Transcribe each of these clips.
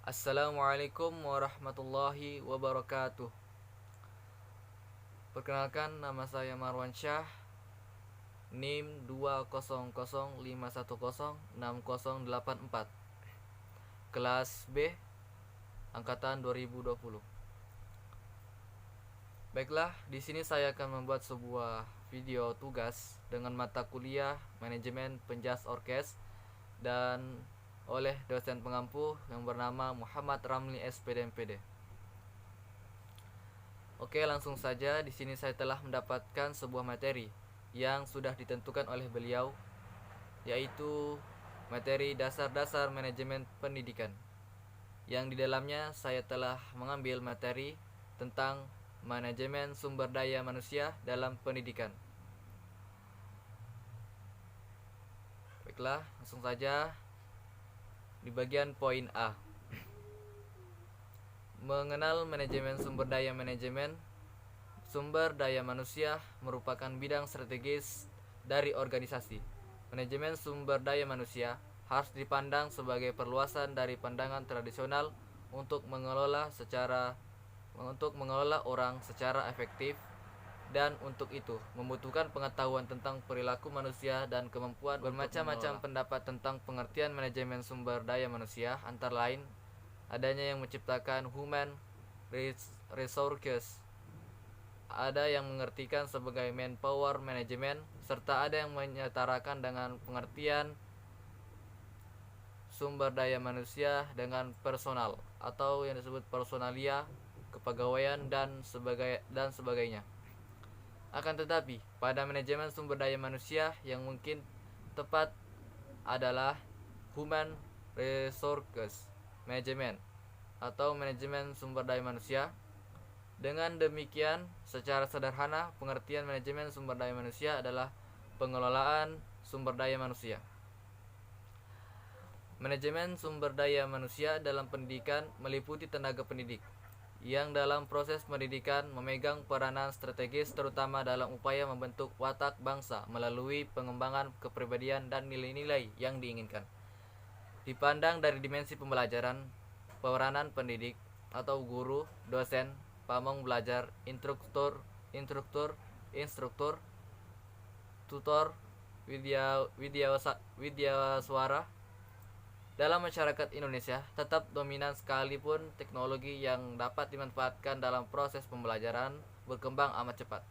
Assalamualaikum warahmatullahi wabarakatuh. Perkenalkan, nama saya Marwan Syah, NIM 20051060084, kelas B, angkatan 2020. Baiklah, di sini saya akan membuat sebuah video tugas dengan mata kuliah Manajemen Penjas Orkes dan oleh dosen pengampu yang bernama Muhammad Ramli SPD MPD. Oke, langsung saja. Di sini saya telah mendapatkan sebuah materi yang sudah ditentukan oleh beliau, yaitu materi dasar-dasar manajemen pendidikan. Yang di dalamnya saya telah mengambil materi tentang manajemen sumber daya manusia dalam pendidikan. Baiklah, langsung saja di bagian poin A. Mengenal manajemen sumber daya manusia merupakan bidang strategis dari organisasi. Manajemen sumber daya manusia harus dipandang sebagai perluasan dari pandangan tradisional untuk mengelola orang secara efektif, dan untuk itu membutuhkan pengetahuan tentang perilaku manusia dan kemampuan bermacam-macam pendapat tentang pengertian manajemen sumber daya manusia, antara lain adanya yang menciptakan human resources, ada yang mengertikan sebagai manpower management, serta ada yang menyetarakan dengan pengertian sumber daya manusia dengan personal atau yang disebut personalia, kepegawaian dan sebagainya. Akan tetapi, pada manajemen sumber daya manusia yang mungkin tepat adalah human resources management atau manajemen sumber daya manusia. Dengan demikian, secara sederhana, pengertian manajemen sumber daya manusia adalah pengelolaan sumber daya manusia. Manajemen sumber daya manusia dalam pendidikan meliputi tenaga pendidik yang dalam proses pendidikan memegang peranan strategis, terutama dalam upaya membentuk watak bangsa melalui pengembangan kepribadian dan nilai-nilai yang diinginkan. Dipandang dari dimensi pembelajaran, peranan pendidik atau guru, dosen, pamong belajar, instruktur, tutor, widyaswara dalam masyarakat Indonesia tetap dominan, sekalipun teknologi yang dapat dimanfaatkan dalam proses pembelajaran berkembang amat cepat.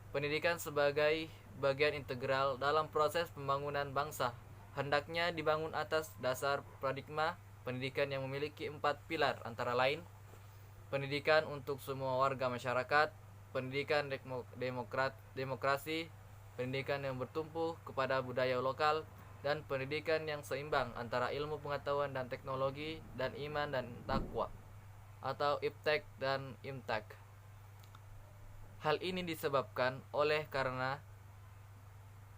Pendidikan sebagai bagian integral dalam proses pembangunan bangsa hendaknya dibangun atas dasar paradigma pendidikan yang memiliki 4 pilar, antara lain pendidikan untuk semua warga masyarakat, pendidikan demokrasi, pendidikan yang bertumpu kepada budaya lokal, dan pendidikan yang seimbang antara ilmu pengetahuan dan teknologi, dan iman dan takwa atau iptek dan imtak. Hal ini disebabkan oleh karena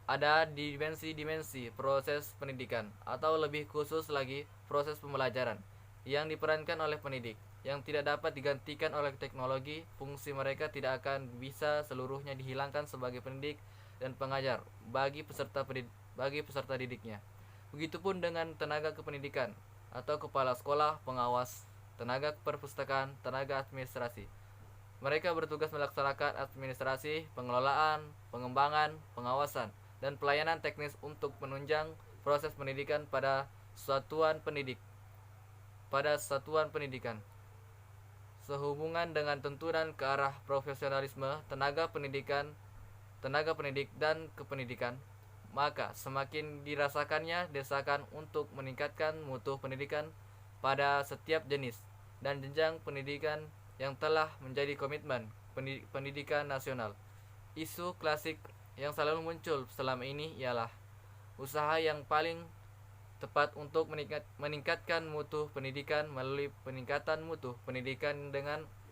ada dimensi-dimensi proses pendidikan, atau lebih khusus lagi proses pembelajaran, yang diperankan oleh pendidik, yang tidak dapat digantikan oleh teknologi. Fungsi mereka tidak akan bisa seluruhnya dihilangkan sebagai pendidik dan pengajar bagi peserta didiknya. Begitupun dengan tenaga kependidikan atau kepala sekolah, pengawas, tenaga perpustakaan, tenaga administrasi. Mereka bertugas melaksanakan administrasi, pengelolaan, pengembangan, pengawasan, dan pelayanan teknis untuk menunjang proses pendidikan pada satuan pendidikan. Sehubungan dengan tuntunan ke arah profesionalisme tenaga pendidik dan kependidikan, maka semakin dirasakannya desakan untuk meningkatkan mutu pendidikan pada setiap jenis dan jenjang pendidikan yang telah menjadi komitmen pendidikan nasional. Isu klasik yang selalu muncul selama ini ialah usaha yang paling tepat untuk meningkatkan mutu pendidikan melalui peningkatan mutu pendidikan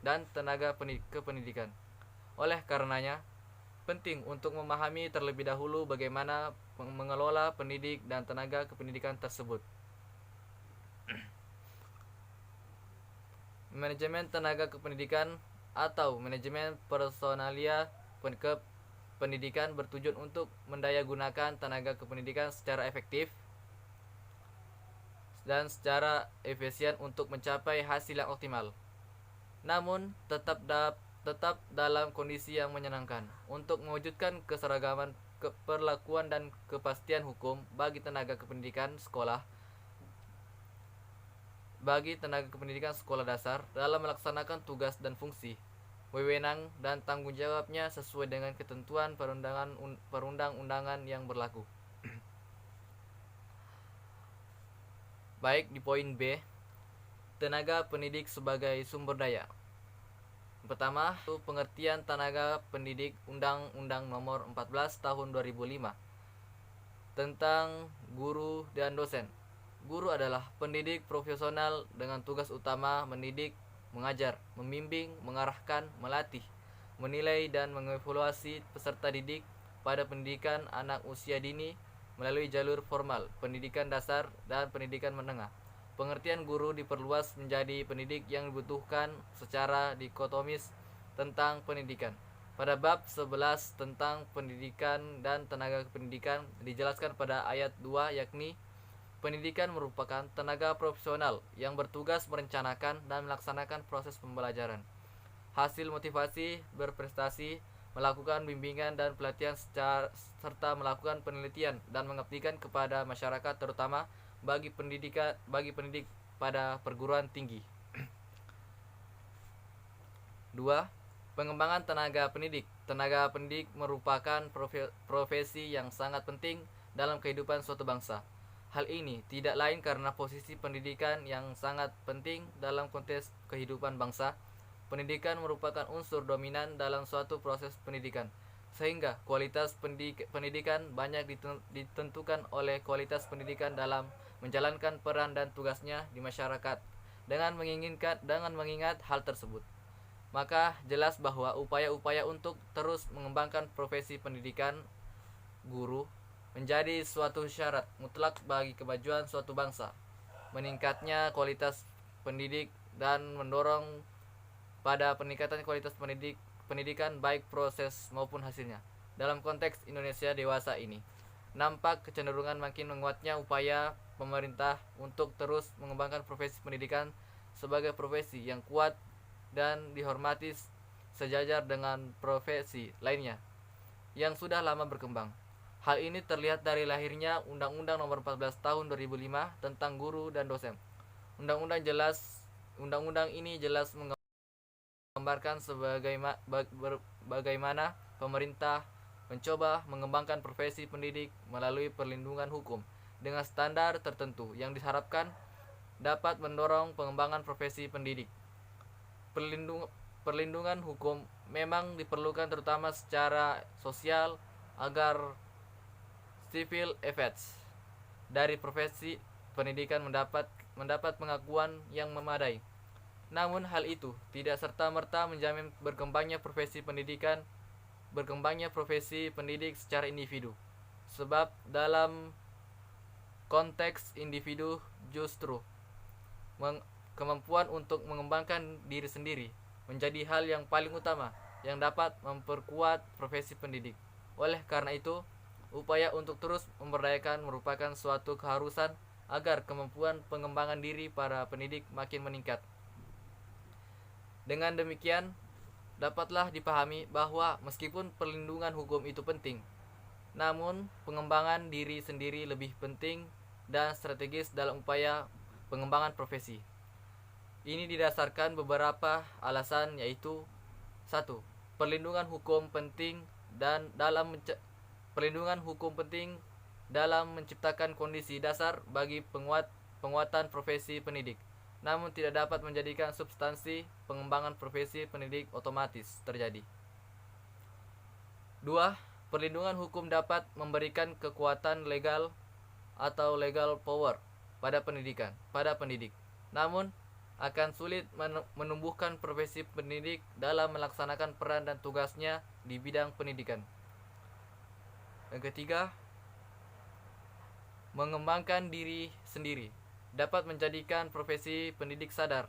dan tenaga kependidikan. Oleh karenanya, penting untuk memahami terlebih dahulu bagaimana mengelola pendidik dan tenaga kependidikan tersebut. Manajemen tenaga kependidikan atau manajemen personalia pendidikan bertujuan untuk mendayagunakan tenaga kependidikan secara efektif dan secara efisien untuk mencapai hasil yang optimal. Namun tetap dalam kondisi yang menyenangkan untuk mewujudkan keseragaman keperlakuan dan kepastian hukum bagi tenaga kependidikan sekolah dasar dalam melaksanakan tugas dan fungsi, wewenang dan tanggung jawabnya sesuai dengan ketentuan perundang-undangan yang berlaku. Baik, di poin B, tenaga pendidik sebagai sumber daya. Pertama, pengertian tenaga pendidik Undang-Undang Nomor 14 Tahun 2005 tentang guru dan dosen. Guru adalah pendidik profesional dengan tugas utama mendidik, mengajar, membimbing, mengarahkan, melatih, menilai dan mengevaluasi peserta didik pada pendidikan anak usia dini melalui jalur formal, pendidikan dasar, dan pendidikan menengah. Pengertian guru diperluas menjadi pendidik yang dibutuhkan secara dikotomis tentang pendidikan. Pada bab 11 tentang pendidikan dan tenaga pendidikan dijelaskan pada ayat 2, yakni pendidikan merupakan tenaga profesional yang bertugas merencanakan dan melaksanakan proses pembelajaran, hasil motivasi berprestasi, melakukan bimbingan dan pelatihan serta melakukan penelitian dan mengabdikan kepada masyarakat, terutama bagi pendidik pada perguruan tinggi. 2. Pengembangan tenaga pendidik. Tenaga pendidik merupakan profesi yang sangat penting dalam kehidupan suatu bangsa. Hal ini tidak lain karena posisi pendidikan yang sangat penting dalam konteks kehidupan bangsa. Pendidikan merupakan unsur dominan dalam suatu proses pendidikan, sehingga kualitas pendidikan banyak ditentukan oleh kualitas pendidikan dalam menjalankan peran dan tugasnya di masyarakat. Dengan mengingat hal tersebut, maka jelas bahwa upaya-upaya untuk terus mengembangkan profesi pendidikan guru menjadi suatu syarat mutlak bagi kemajuan suatu bangsa, meningkatnya kualitas pendidik, dan mendorong pada peningkatan kualitas pendidikan baik proses maupun hasilnya. Dalam konteks Indonesia dewasa ini, nampak kecenderungan makin menguatnya upaya pemerintah untuk terus mengembangkan profesi pendidikan sebagai profesi yang kuat dan dihormati sejajar dengan profesi lainnya yang sudah lama berkembang. Hal ini terlihat dari lahirnya Undang-Undang Nomor 14 Tahun 2005 tentang guru dan dosen. Undang-undang ini jelas menggambarkan bagaimana pemerintah mencoba mengembangkan profesi pendidik melalui perlindungan hukum dengan standar tertentu yang diharapkan dapat mendorong pengembangan profesi pendidik. Perlindungan hukum memang diperlukan terutama secara sosial agar civil effects dari profesi pendidikan mendapat pengakuan yang memadai. Namun hal itu tidak serta-merta menjamin berkembangnya profesi pendidik secara individu. Sebab dalam konteks individu justru kemampuan untuk mengembangkan diri sendiri menjadi hal yang paling utama yang dapat memperkuat profesi pendidik. Oleh karena itu, upaya untuk terus memberdayakan merupakan suatu keharusan agar kemampuan pengembangan diri para pendidik makin meningkat. Dengan demikian, dapatlah dipahami bahwa meskipun perlindungan hukum itu penting, namun pengembangan diri sendiri lebih penting dan strategis dalam upaya pengembangan profesi. Ini didasarkan beberapa alasan, yaitu 1. Perlindungan hukum penting dalam menciptakan kondisi dasar bagi penguatan profesi pendidik, namun tidak dapat menjadikan substansi pengembangan profesi pendidik otomatis terjadi. 2. Perlindungan hukum dapat memberikan kekuatan legal atau legal power pada pendidik, namun akan sulit menumbuhkan profesi pendidik dalam melaksanakan peran dan tugasnya di bidang pendidikan. Yang ketiga, mengembangkan diri sendiri dapat menjadikan profesi pendidik sadar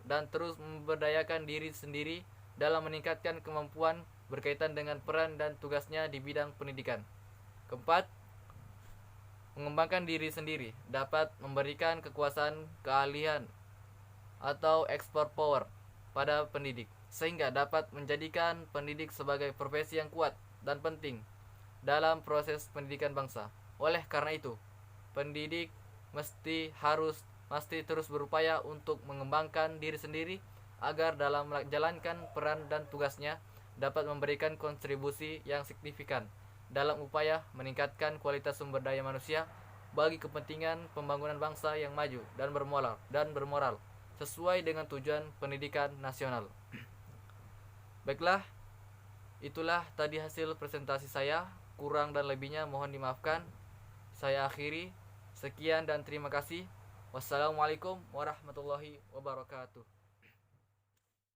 dan terus memberdayakan diri sendiri dalam meningkatkan kemampuan berkaitan dengan peran dan tugasnya di bidang pendidikan. Keempat, Mengembangkan diri sendiri dapat memberikan kekuasaan, keahlian, atau expert power pada pendidik, sehingga dapat menjadikan pendidik sebagai profesi yang kuat dan penting dalam proses pendidikan bangsa. Oleh karena itu, pendidik mesti terus berupaya untuk mengembangkan diri sendiri agar dalam menjalankan peran dan tugasnya dapat memberikan kontribusi yang signifikan dalam upaya meningkatkan kualitas sumber daya manusia bagi kepentingan pembangunan bangsa yang maju dan bermoral sesuai dengan tujuan pendidikan nasional. Baiklah, itulah tadi hasil presentasi saya. Kurang dan lebihnya mohon dimaafkan. Saya akhiri. Sekian dan terima kasih. Wassalamualaikum warahmatullahi wabarakatuh.